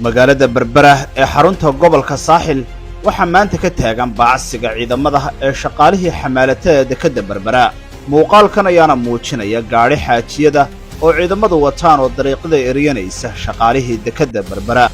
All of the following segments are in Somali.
magaalada Berbera ee xarunta gobolka Saaxil waxa maanta ka taagan baacsiga ciidamada ee shaqaalihii xamaalatada dekada Berbera. muuqaalkan ayaana muujinaya gaari xaajiyada oo ciidamadu wataan oo dariiqada eriyanaysa shaqaalihii dekada Berbera.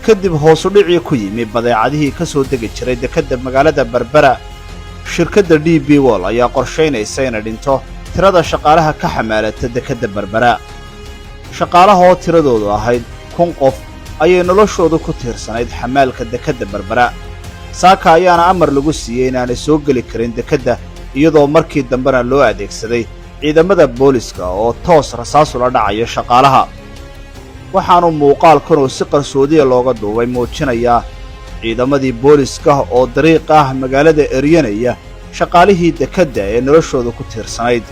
kadib hoos u dhicii ku yimi badeecadihii ka soo degi jiray dekada magaalada Berbera, shirkadda DP World ayaa qorsheynaysa inay dhinto tirada shaqaalaha ka xamaalata dekada Berbera. shaqaalaha oo tiradoodu ahayd 1000 qof ayay noloshoodu ku tiirsanayd xamaalka dekada Berbera. saaka ayaana amar lagu siiyay inaanay soo geli karin dekada, iyadoo markii dambena loo adeegsaday ciidamada booliska oo toos rasaas ula dhacaya shaqaalaha. waxaanu muuqaalkan oo si qarsoodiya looga duubay muujinayaa ciidamadii booliska oo dariiq ah magaalada eriyanaya shaqaalihii dekada ee noloshooda ku tiirsanayd.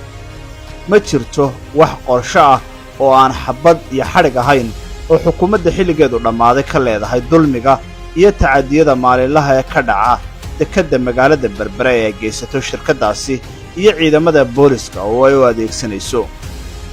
ma jirto wax qorshe ah oo aan xabad iyo xadhig ahayn oo xukuumadda xilligeedu dhammaaday ka leedahay dulmiga iyo tacadiyada maalinlaha ee ka dhaca dekada magaalada Berbera ee geysato shirkadaasi iyo ciidamada booliska oo ay u adeegsanayso.